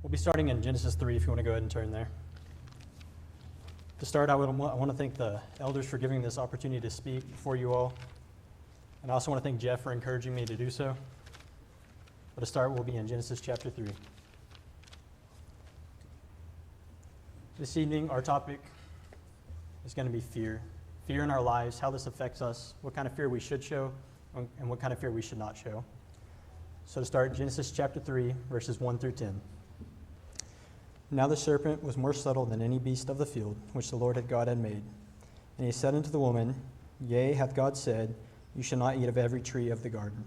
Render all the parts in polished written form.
We'll be starting in Genesis 3 if you want to go ahead and turn there. To start, I want to thank the elders for giving this opportunity to speak before you all. And I also want to thank Jeff for encouraging me to do so. But to start, we'll be in Genesis chapter 3. This evening, our topic is going to be fear. Fear in our lives, how this affects us, what kind of fear we should show, and what kind of fear we should not show. So to start, Genesis chapter 3, verses 1 through 10. Now the serpent was more subtle than any beast of the field, which the Lord God had made. And he said unto the woman, Yea, hath God said, You shall not eat of every tree of the garden.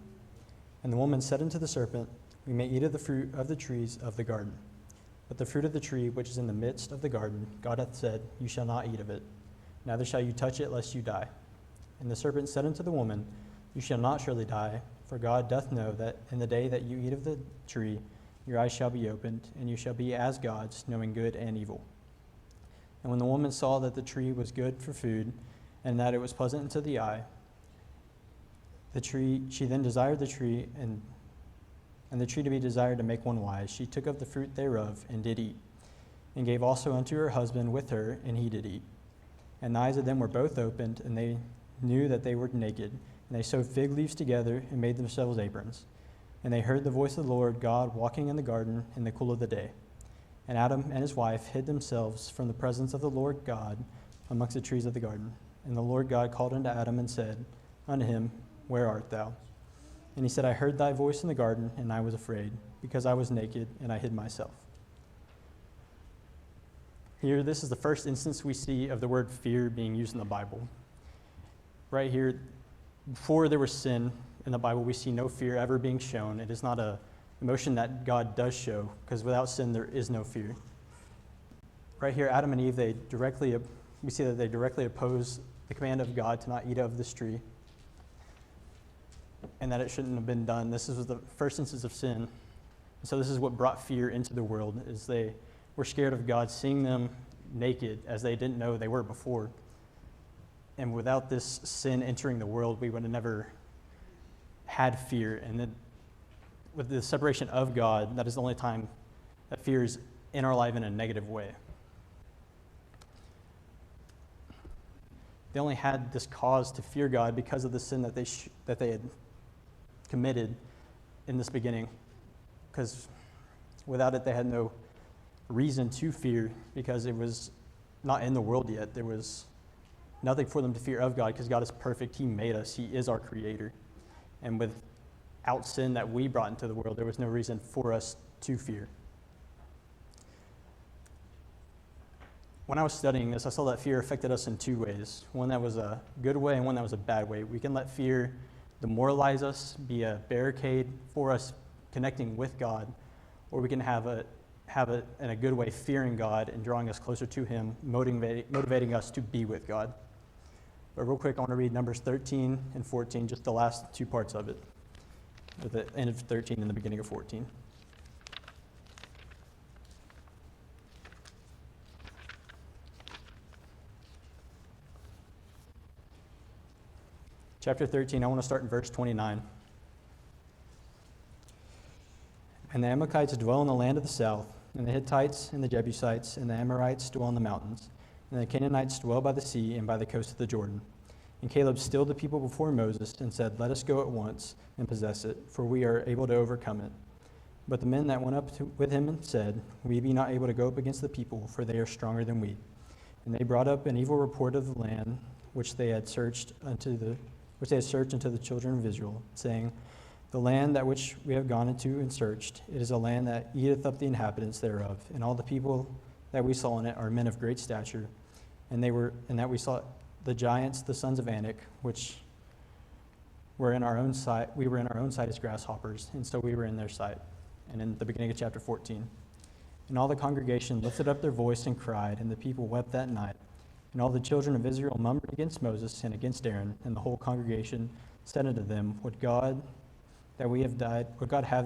And the woman said unto the serpent, We may eat of the fruit of the trees of the garden. But the fruit of the tree which is in the midst of the garden, God hath said, You shall not eat of it, neither shall you touch it, lest you die. And the serpent said unto the woman, You shall not surely die, for God doth know that in the day that you eat of the tree, your eyes shall be opened, and you shall be as gods, knowing good and evil. And when the woman saw that the tree was good for food, and that it was pleasant unto the eye, she then desired the tree, and the tree to be desired to make one wise. She took of the fruit thereof, and did eat, and gave also unto her husband with her, and he did eat. And the eyes of them were both opened, and they knew that they were naked. And they sewed fig leaves together, and made themselves aprons. And they heard the voice of the Lord God walking in the garden in the cool of the day. And Adam and his wife hid themselves from the presence of the Lord God amongst the trees of the garden. And the Lord God called unto Adam and said unto him, Where art thou? And he said, I heard thy voice in the garden, and I was afraid, because I was naked, and I hid myself. Here, this is the first instance we see of the word fear being used in the Bible. Right here, before there was sin in the Bible, we see no fear ever being shown. It is not an emotion that God does show, because without sin, there is no fear. Right here, Adam and Eve, we see that they directly oppose the command of God to not eat of this tree, and that it shouldn't have been done. This was the first instance of sin. And so this is what brought fear into the world, is they were scared of God seeing them naked as they didn't know they were before. And without this sin entering the world, we would have never had fear. And then with the separation of God, that is the only time that fear is in our life in a negative way. They only had this cause to fear God because of the sin that they had committed in this beginning. Because without it, they had no reason to fear, because it was not in the world yet. There was nothing for them to fear of God, because God is perfect. He made us. He is our creator. And without sin that we brought into the world, there was no reason for us to fear. When I was studying this, I saw that fear affected us in two ways. One that was a good way and one that was a bad way. We can let fear demoralize us, be a barricade for us connecting with God, or we can have it in a good way, fearing God and drawing us closer to Him, motivating us to be with God. But real quick, I want to read Numbers 13 and 14, just the last two parts of it, at the end of 13 and the beginning of 14. Chapter 13, I want to start in verse 29. And the Amalekites dwell in the land of the south, and the Hittites and the Jebusites and the Amorites dwell in the mountains, and the Canaanites dwell by the sea and by the coast of the Jordan. And Caleb stilled the people before Moses and said, Let us go at once and possess it, for we are able to overcome it. But the men that went up with him said, We be not able to go up against the people, for they are stronger than we. And they brought up an evil report of the land which they had searched unto the children of Israel, saying, The land that which we have gone into and searched, it is a land that eateth up the inhabitants thereof, and all the people that we saw in it are men of great stature, and that we saw the giants, the sons of Anak, which were in our own sight. We were in our own sight as grasshoppers, and so we were in their sight. And in the beginning of chapter 14. And all the congregation lifted up their voice and cried, and the people wept that night. And all the children of Israel murmured against Moses and against Aaron, and the whole congregation said unto them, Would God have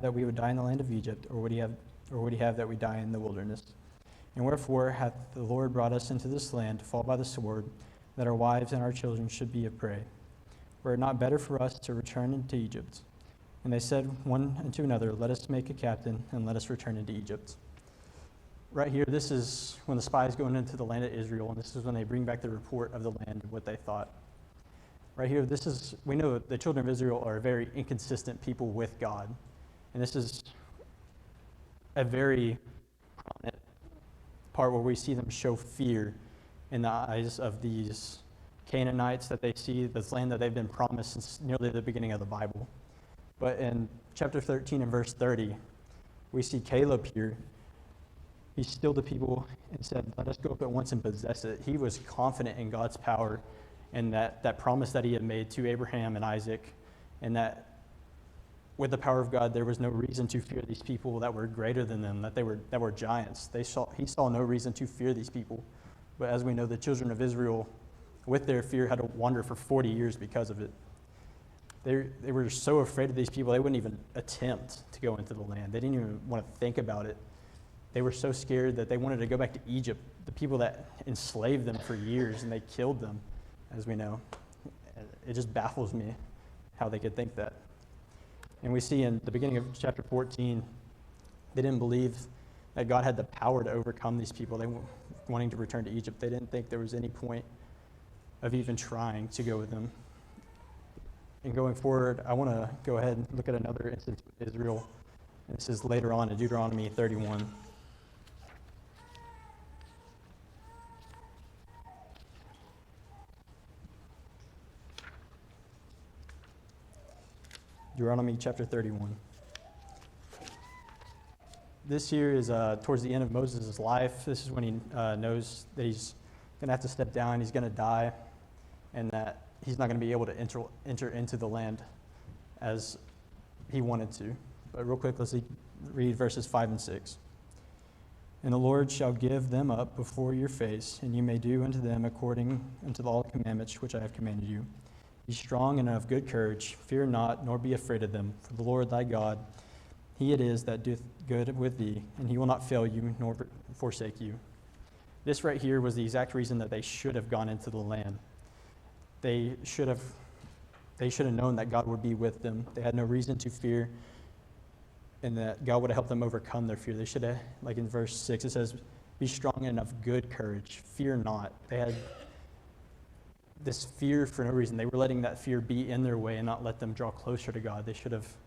that we would die in the land of Egypt, or would he have that we die in the wilderness? And wherefore hath the Lord brought us into this land to fall by the sword, that our wives and our children should be a prey? Were it not better for us to return into Egypt? And they said one unto another, Let us make a captain, and let us return into Egypt. Right here, this is when the spies go into the land of Israel, and this is when they bring back the report of the land and what they thought. Right here, we know the children of Israel are a very inconsistent people with God. And this is a very prominent part where we see them show fear in the eyes of these Canaanites that they see, this land that they've been promised since nearly the beginning of the Bible. But in chapter 13 and verse 30, we see Caleb here. He stilled the people and said, "Let us go up at once and possess it." He was confident in God's power and that promise that he had made to Abraham and Isaac, and that with the power of God, there was no reason to fear these people that were greater than them, that were giants. He saw no reason to fear these people. But as we know, the children of Israel, with their fear, had to wander for 40 years because of it. They were so afraid of these people, they wouldn't even attempt to go into the land. They didn't even want to think about it. They were so scared that they wanted to go back to Egypt, the people that enslaved them for years, and they killed them, as we know. It just baffles me how they could think that. And we see in the beginning of chapter 14, they didn't believe that God had the power to overcome these people. They were wanting to return to Egypt. They didn't think there was any point of even trying to go with them. And going forward, I want to go ahead and look at another instance with Israel. And this is later on in Deuteronomy 31. Deuteronomy chapter 31. This here is towards the end of Moses' life. This is when he knows that he's going to have to step down, he's going to die, and that he's not going to be able to enter into the land as he wanted to. But real quick, let's read verses 5 and 6. "And the Lord shall give them up before your face, and you may do unto them according unto all the commandments which I have commanded you. Be strong and of good courage, fear not, nor be afraid of them. For the Lord thy God, he it is that doeth good with thee, and he will not fail you, nor forsake you." This right here was the exact reason that they should have gone into the land. They should have known that God would be with them. They had no reason to fear, and that God would have helped them overcome their fear. They should have, like in verse 6, it says, "Be strong and of good courage, fear not." They had this fear for no reason. They were letting that fear be in their way and not let them draw closer to God. They should have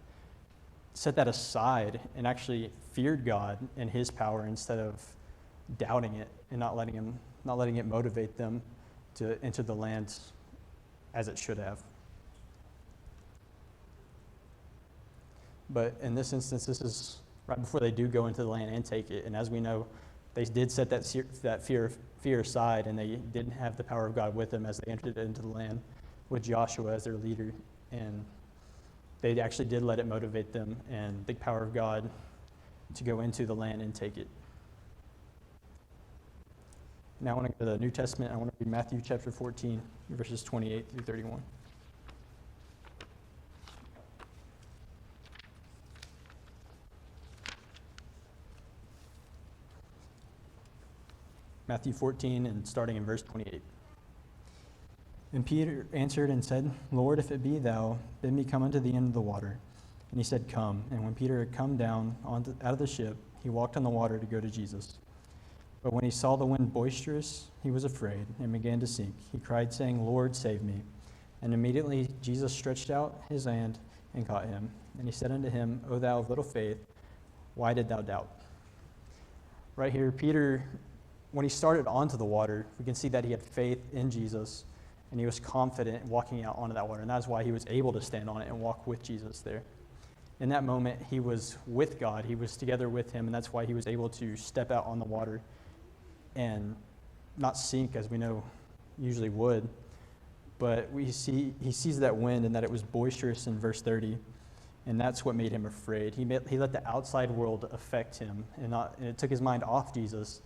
set that aside and actually feared God and his power instead of doubting it and not letting it motivate them to enter the land as it should have. But in this instance, this is right before they do go into the land and take it. And as we know, they did set that fear aside, and they didn't have the power of God with them as they entered into the land with Joshua as their leader. And they actually did let it motivate them and the power of God to go into the land and take it. Now I want to go to the New Testament. I want to read Matthew chapter 14, verses 28 through 31. Matthew 14, and starting in verse 28. "And Peter answered and said, Lord, if it be thou, bid me come unto the end of the water. And he said, Come. And when Peter had come down out of the ship, he walked on the water to go to Jesus. But when he saw the wind boisterous, he was afraid, and began to sink. He cried, saying, Lord, save me. And immediately Jesus stretched out his hand and caught him. And he said unto him, O thou of little faith, why did thou doubt?" Right here, Peter, when he started onto the water, we can see that he had faith in Jesus, and he was confident walking out onto that water. And that's why he was able to stand on it and walk with Jesus there. In that moment, he was with God. He was together with him, and that's why he was able to step out on the water and not sink, as we know usually would. But he sees that wind and that it was boisterous in verse 30, and that's what made him afraid. He let the outside world affect him, and it took his mind off Jesus,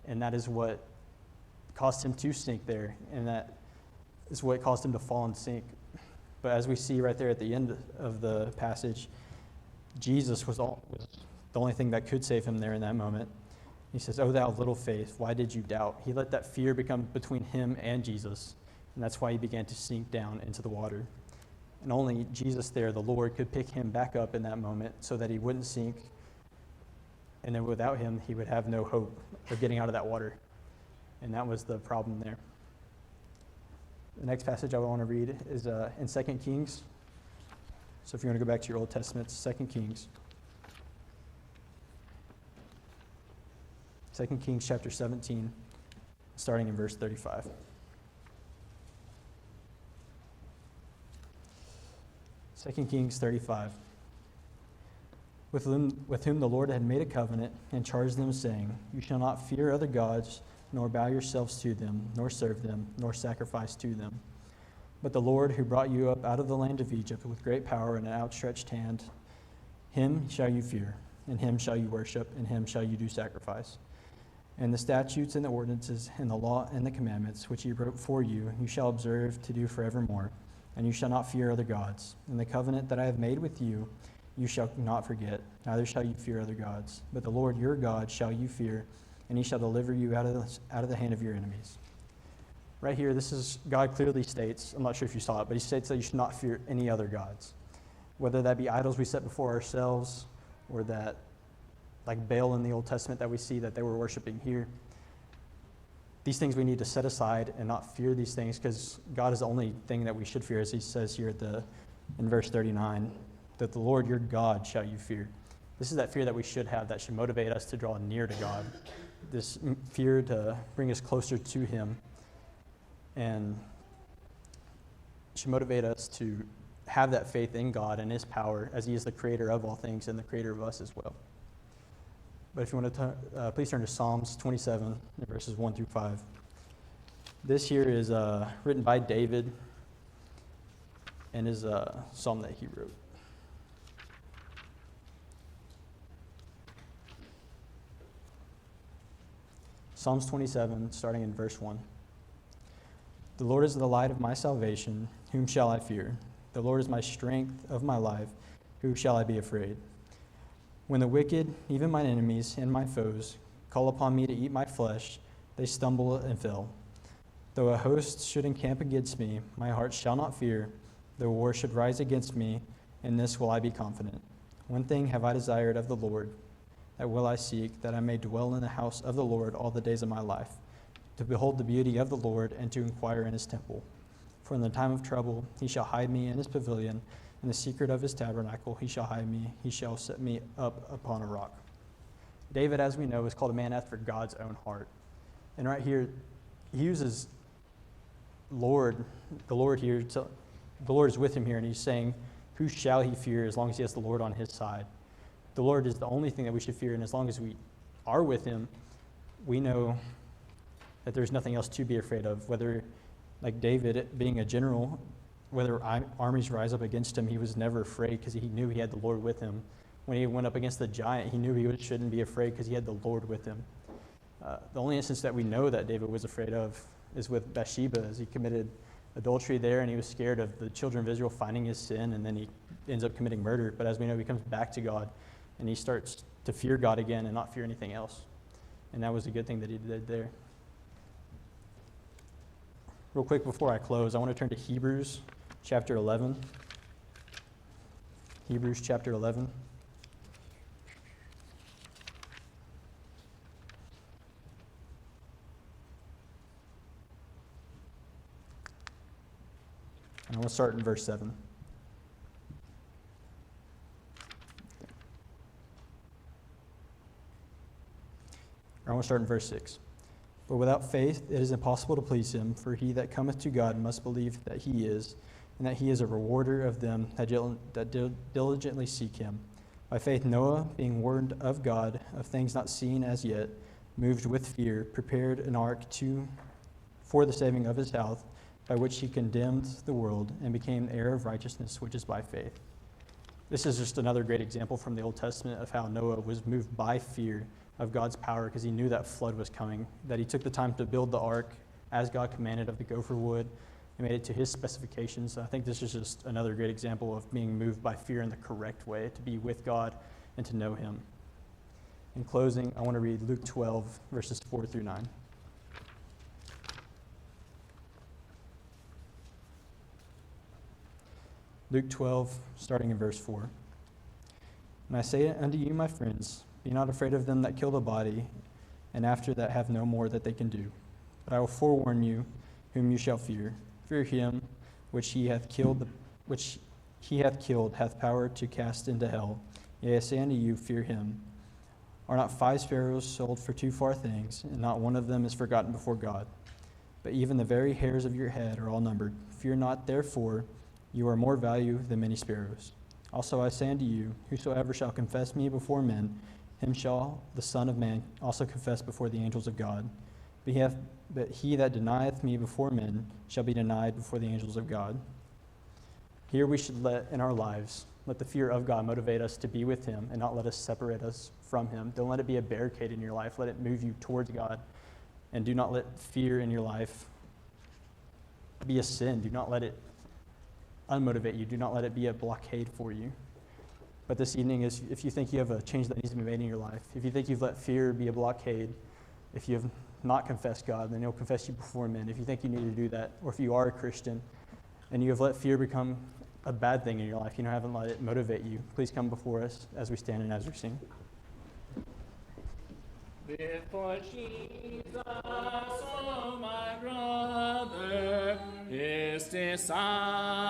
and that is what caused him to sink there, and that is what caused him to fall and sink. But as we see right there at the end of the passage, Jesus was the only thing that could save him there in that moment. He says, "O thou of little faith, why did you doubt?" He let that fear become between him and Jesus, and that's why he began to sink down into the water. And only Jesus there, the Lord, could pick him back up in that moment so that he wouldn't sink and then without him, he would have no hope of getting out of that water. And that was the problem there. The next passage I want to read is in 2 Kings. So if you want to go back to your Old Testament, it's 2 Kings. 2 Kings chapter 17, starting in verse 35. 2 Kings 35. With whom the Lord had made a covenant and charged them, saying, You shall not fear other gods, nor bow yourselves to them, nor serve them, nor sacrifice to them. But the Lord who brought you up out of the land of Egypt with great power and an outstretched hand, him shall you fear, and him shall you worship, and him shall you do sacrifice. And the statutes and the ordinances and the law and the commandments which he wrote for you, you shall observe to do forevermore, and you shall not fear other gods. And the covenant that I have made with you, you shall not forget, neither shall you fear other gods. But the Lord your God shall you fear, and he shall deliver you out of the hand of your enemies. Right here, this is, God clearly states, I'm not sure if you saw it, but he states that you should not fear any other gods. Whether that be idols we set before ourselves, or that, like Baal in the Old Testament that we see that they were worshiping here. These things we need to set aside and not fear these things, because God is the only thing that we should fear, as he says here in verse 39, that the Lord your God shall you fear. This is that fear that we should have, that should motivate us to draw near to God. This fear to bring us closer to him, and should motivate us to have that faith in God and his power, as he is the creator of all things and the creator of us as well. But if you want to please turn to Psalms 27, verses 1 through 5. This here is written by David and is a psalm that he wrote. Psalms 27, starting in verse 1. The Lord is the light of my salvation. Whom shall I fear? The Lord is my strength of my life. Who shall I be afraid? When the wicked, even mine enemies and my foes, call upon me to eat my flesh, they stumble and fail. Though a host should encamp against me, my heart shall not fear. Though war should rise against me, in this will I be confident. One thing have I desired of the Lord, that will I seek, that I may dwell in the house of the Lord all the days of my life, to behold the beauty of the Lord and to inquire in his temple. For in the time of trouble he shall hide me in his pavilion. In the secret of his tabernacle he shall hide me. He shall set me up upon a rock. David, as we know, is called a man after God's own heart. And right here, he uses Lord, the Lord here. The Lord is with him here, and he's saying, who shall he fear as long as he has the Lord on his side? The Lord is the only thing that we should fear, and as long as we are with him, we know that there's nothing else to be afraid of. Whether, like David, being a general, whether armies rise up against him, he was never afraid because he knew he had the Lord with him. When he went up against the giant, he knew he shouldn't be afraid because he had the Lord with him. The only instance that we know that David was afraid of is with Bathsheba, as he committed adultery there, and he was scared of the children of Israel finding his sin, and then he ends up committing murder. But as we know, he comes back to God, and he starts to fear God again and not fear anything else. And that was a good thing that he did there. Real quick before I close, I want to turn to Hebrews chapter 11. Hebrews chapter 11. And I want to start in verse 7. I want to start in verse 6. But without faith it is impossible to please him, for he that cometh to God must believe that he is, and that he is a rewarder of them that diligently seek him. By faith Noah, being warned of God of things not seen as yet, moved with fear, prepared an ark for the saving of his house, by which he condemned the world and became heir of righteousness, which is by faith. This is just another great example from the Old Testament of how Noah was moved by fear of God's power because he knew that flood was coming, that he took the time to build the ark as God commanded of the gopher wood and made it to his specifications. I think this is just another great example of being moved by fear in the correct way, to be with God and to know him. In closing, I want to read Luke 12, verses 4 through 9. Luke 12, starting in verse 4. And I say unto you, my friends, Be not afraid of them that kill the body, and after that have no more that they can do. But I will forewarn you whom you shall fear. Fear him which he hath killed, hath power to cast into hell. Yea, I say unto you, fear him. Are not 5 sparrows sold for 2 farthings, and not one of them is forgotten before God? But even the very hairs of your head are all numbered. Fear not, therefore, you are more value than many sparrows. Also I say unto you, whosoever shall confess me before men, him shall the Son of Man also confess before the angels of God. But he that denieth me before men shall be denied before the angels of God. Here we should let the fear of God motivate us to be with him and not let us separate us from him. Don't let it be a barricade in your life. Let it move you towards God. And do not let fear in your life be a sin. Do not let it unmotivate you. Do not let it be a blockade for you. But this evening, if you think you have a change that needs to be made in your life, if you think you've let fear be a blockade, if you have not confessed God, then he'll confess you before men. If you think you need to do that, or if you are a Christian and you have let fear become a bad thing in your life, haven't let it motivate you, please come before us as we stand and as we sing. Before Jesus, oh my brother, his disciple.